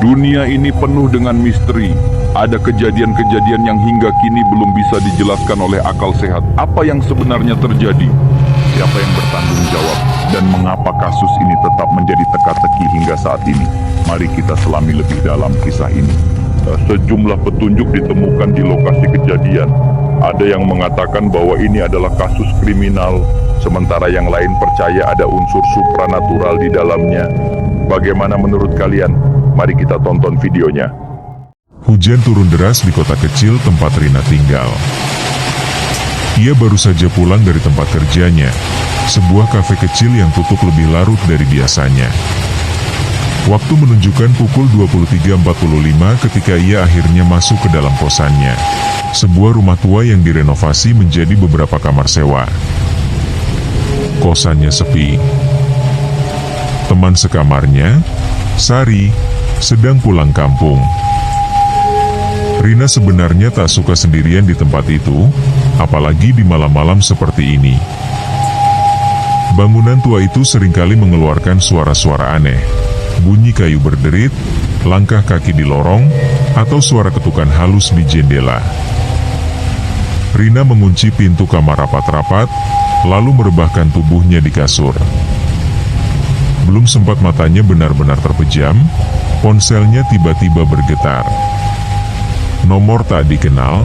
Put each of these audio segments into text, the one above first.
Dunia ini penuh dengan misteri. Ada kejadian-kejadian yang hingga kini belum bisa dijelaskan oleh akal sehat. Apa yang sebenarnya terjadi? Siapa yang bertanggung jawab? Dan mengapa kasus ini tetap menjadi teka-teki hingga saat ini? Mari kita selami lebih dalam kisah ini. Sejumlah petunjuk ditemukan di lokasi kejadian. Ada yang mengatakan bahwa ini adalah kasus kriminal, sementara yang lain percaya ada unsur supranatural di dalamnya. Bagaimana menurut kalian? Mari kita tonton videonya. Hujan turun deras di kota kecil tempat Rina tinggal. Ia baru saja pulang dari tempat kerjanya, sebuah kafe kecil yang tutup lebih larut dari biasanya. Waktu menunjukkan pukul 23.45 ketika ia akhirnya masuk ke dalam kosannya. Sebuah rumah tua yang direnovasi menjadi beberapa kamar sewa. Kosannya sepi. Teman sekamarnya, Sari, sedang pulang kampung. Rina sebenarnya tak suka sendirian di tempat itu, apalagi di malam-malam seperti ini. Bangunan tua itu seringkali mengeluarkan suara-suara aneh. Bunyi kayu berderit, langkah kaki di lorong, atau suara ketukan halus di jendela. Rina mengunci pintu kamar rapat-rapat, lalu merebahkan tubuhnya di kasur. Belum sempat matanya benar-benar terpejam, ponselnya tiba-tiba bergetar. Nomor tak dikenal.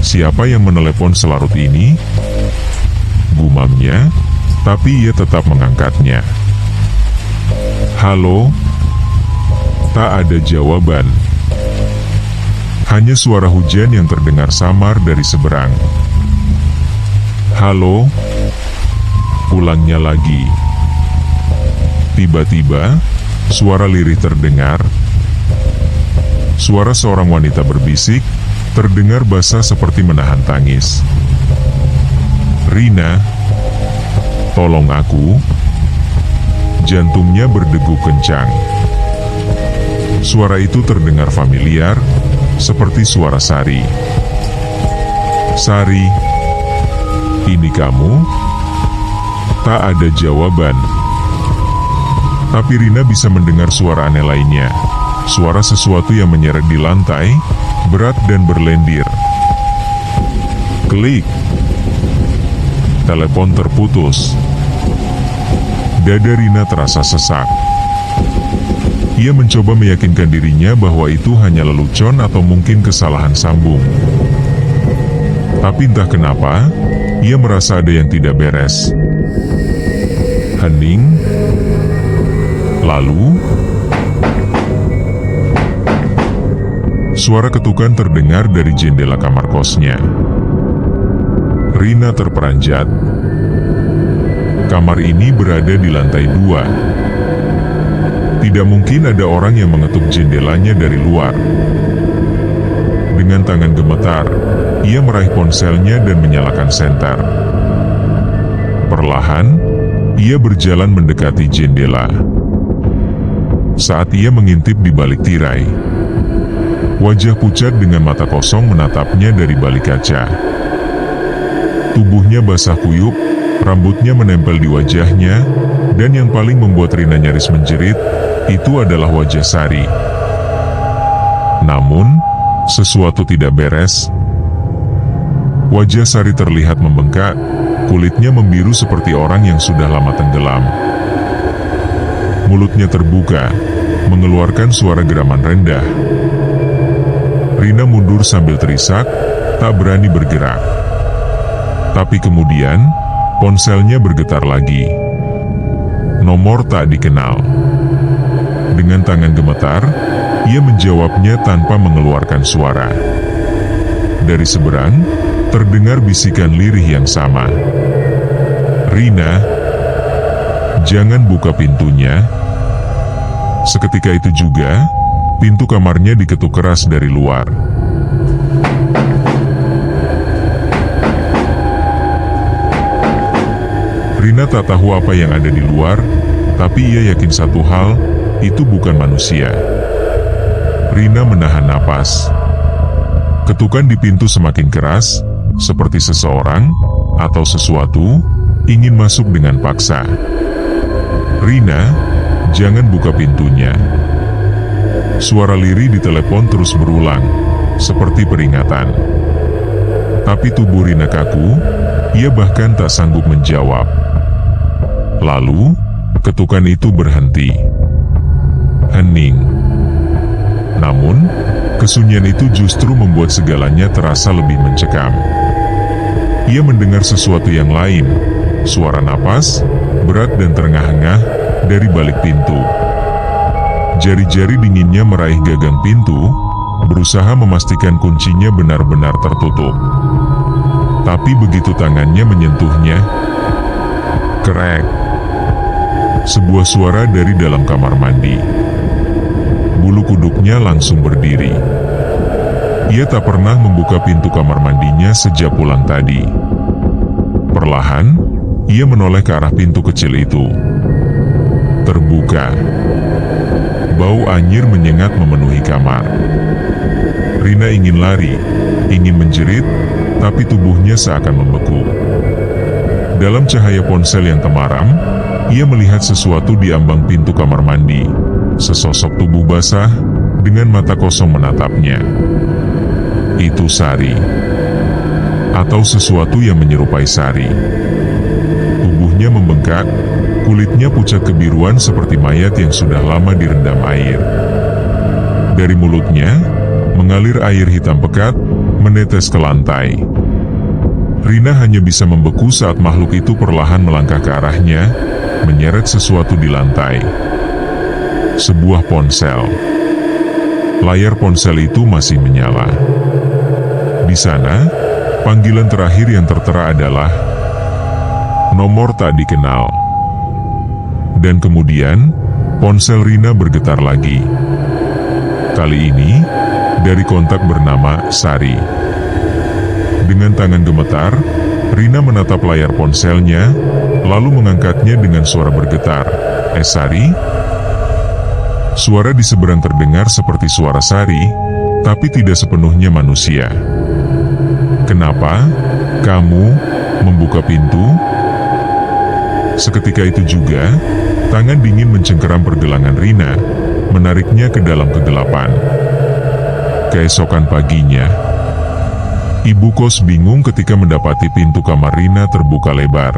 Siapa yang menelepon selarut ini? Gumamnya, tapi ia tetap mengangkatnya. Halo? Tak ada jawaban. Hanya suara hujan yang terdengar samar dari seberang. Halo? Ulangnya lagi. Tiba-tiba, suara lirih terdengar. Suara seorang wanita berbisik, terdengar basah seperti menahan tangis. Rina, tolong aku. Jantungnya berdegup kencang. Suara itu terdengar familiar, seperti suara Sari. Sari, ini kamu? Tak ada jawaban. Tapi Rina bisa mendengar suara aneh lainnya. Suara sesuatu yang menyeret di lantai, berat dan berlendir. Klik. Telepon terputus. Dada Rina terasa sesak. Ia mencoba meyakinkan dirinya bahwa itu hanya lelucon atau mungkin kesalahan sambung. Tapi entah kenapa, ia merasa ada yang tidak beres. Hening. Lalu, suara ketukan terdengar dari jendela kamar kosnya. Rina terperanjat. Kamar ini berada di lantai 2. Tidak mungkin ada orang yang mengetuk jendelanya dari luar. Dengan tangan gemetar, ia meraih ponselnya dan menyalakan senter. Perlahan, ia berjalan mendekati jendela. Saat ia mengintip di balik tirai, wajah pucat dengan mata kosong menatapnya dari balik kaca. Tubuhnya basah kuyup, rambutnya menempel di wajahnya, dan yang paling membuat Rina nyaris menjerit, itu adalah wajah Sari. Namun, sesuatu tidak beres. Wajah Sari terlihat membengkak, kulitnya membiru seperti orang yang sudah lama tenggelam. Mulutnya terbuka, mengeluarkan suara geraman rendah. Rina mundur sambil terisak, tak berani bergerak. Tapi kemudian, ponselnya bergetar lagi. Nomor tak dikenal. Dengan tangan gemetar, ia menjawabnya tanpa mengeluarkan suara. Dari seberang, terdengar bisikan lirih yang sama. Rina, jangan buka pintunya. Seketika itu juga, pintu kamarnya diketuk keras dari luar. Rina tak tahu apa yang ada di luar, tapi ia yakin satu hal, itu bukan manusia. Rina menahan napas. Ketukan di pintu semakin keras, seperti seseorang atau sesuatu ingin masuk dengan paksa. Rina, jangan buka pintunya. Suara lirih di telepon terus berulang, seperti peringatan. Tapi tubuh Rina kaku, ia bahkan tak sanggup menjawab. Lalu, ketukan itu berhenti. Hening. Namun, kesunyian itu justru membuat segalanya terasa lebih mencekam. Ia mendengar sesuatu yang lain, suara napas, berat dan terengah-engah, dari balik pintu. Jari-jari dinginnya meraih gagang pintu, berusaha memastikan kuncinya benar-benar tertutup. Tapi begitu tangannya menyentuhnya, krek. Sebuah suara dari dalam kamar mandi. Bulu kuduknya langsung berdiri. Ia tak pernah membuka pintu kamar mandinya sejak pulang tadi. Perlahan, ia menoleh ke arah pintu kecil itu. Terbuka. Bau anyir menyengat memenuhi kamar. Rina ingin lari, ingin menjerit, tapi tubuhnya seakan membeku. Dalam cahaya ponsel yang temaram, ia melihat sesuatu di ambang pintu kamar mandi. Sesosok tubuh basah, dengan mata kosong menatapnya. Itu Sari. Atau sesuatu yang menyerupai Sari. Tubuhnya membengkak, kulitnya pucat kebiruan seperti mayat yang sudah lama direndam air. Dari mulutnya, mengalir air hitam pekat, menetes ke lantai. Rina hanya bisa membeku saat makhluk itu perlahan melangkah ke arahnya, menyeret sesuatu di lantai. Sebuah ponsel. Layar ponsel itu masih menyala. Di sana, panggilan terakhir yang tertera adalah nomor tak dikenal. Dan kemudian, ponsel Rina bergetar lagi. Kali ini, dari kontak bernama Sari. Dengan tangan gemetar, Rina menatap layar ponselnya, lalu mengangkatnya dengan suara bergetar. Sari? Suara di seberang terdengar seperti suara Sari, tapi tidak sepenuhnya manusia. Kenapa kamu membuka pintu? Seketika itu juga, tangan dingin mencengkeram pergelangan Rina, menariknya ke dalam kegelapan. Keesokan paginya, ibu kos bingung ketika mendapati pintu kamar Rina terbuka lebar.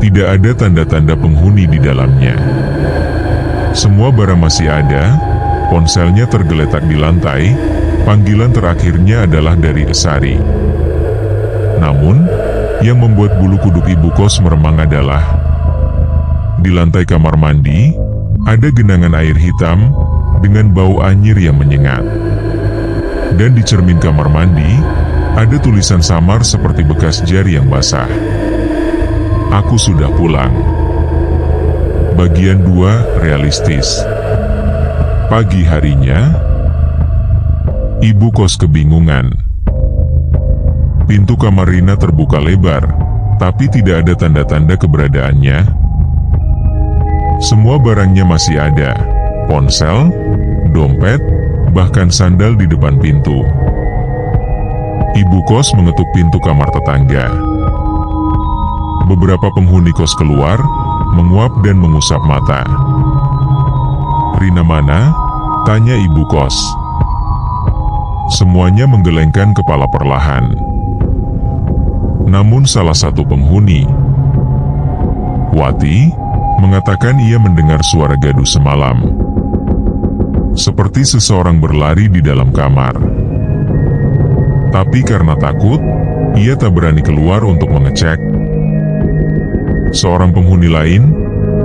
Tidak ada tanda-tanda penghuni di dalamnya. Semua barang masih ada, ponselnya tergeletak di lantai, panggilan terakhirnya adalah dari Sari. Namun, yang membuat bulu kuduk ibu kos meremang adalah di lantai kamar mandi, ada genangan air hitam dengan bau anyir yang menyengat. Dan di cermin kamar mandi, ada tulisan samar seperti bekas jari yang basah. Aku sudah pulang. Bagian 2 realistis. Pagi harinya, ibu kos kebingungan. Pintu kamar Rina terbuka lebar, tapi tidak ada tanda-tanda keberadaannya. Semua barangnya masih ada, ponsel, dompet, bahkan sandal di depan pintu. Ibu kos mengetuk pintu kamar tetangga. Beberapa penghuni kos keluar, menguap dan mengusap mata. Rina mana? Tanya ibu kos. Semuanya menggelengkan kepala perlahan. Namun salah satu penghuni, Wati, mengatakan ia mendengar suara gaduh semalam. Seperti seseorang berlari di dalam kamar. Tapi karena takut, ia tak berani keluar untuk mengecek. Seorang penghuni lain,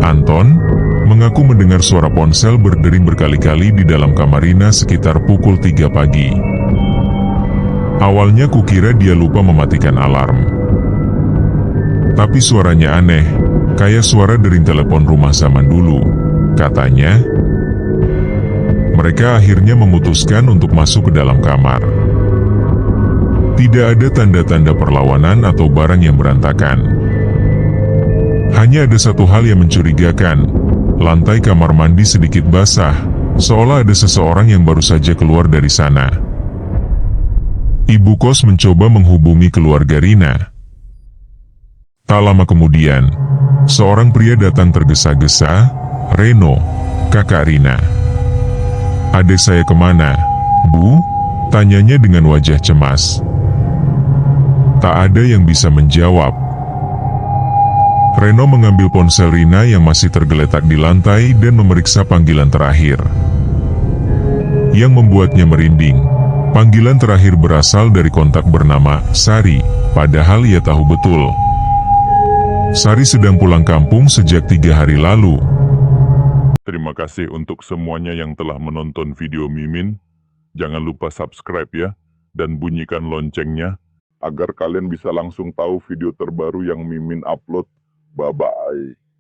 Anton, mengaku mendengar suara ponsel berdering berkali-kali di dalam kamar Rina sekitar pukul 3 pagi. Awalnya kukira dia lupa mematikan alarm. Tapi suaranya aneh, kayak suara dering telepon rumah zaman dulu, katanya. Mereka akhirnya memutuskan untuk masuk ke dalam kamar. Tidak ada tanda-tanda perlawanan atau barang yang berantakan. Hanya ada satu hal yang mencurigakan, lantai kamar mandi sedikit basah, seolah ada seseorang yang baru saja keluar dari sana. Ibu kos mencoba menghubungi keluarga Rina. Tak lama kemudian, seorang pria datang tergesa-gesa, Reno, kakak Rina. "Adek saya kemana, Bu?" tanyanya dengan wajah cemas. Tak ada yang bisa menjawab. Reno mengambil ponsel Rina yang masih tergeletak di lantai dan memeriksa panggilan terakhir. Yang membuatnya merinding, panggilan terakhir berasal dari kontak bernama Sari, padahal ia tahu betul. Sari sedang pulang kampung sejak 3 hari lalu. Terima kasih untuk semuanya yang telah menonton video Mimin. Jangan lupa subscribe ya, dan bunyikan loncengnya, agar kalian bisa langsung tahu video terbaru yang Mimin upload. Bye-bye.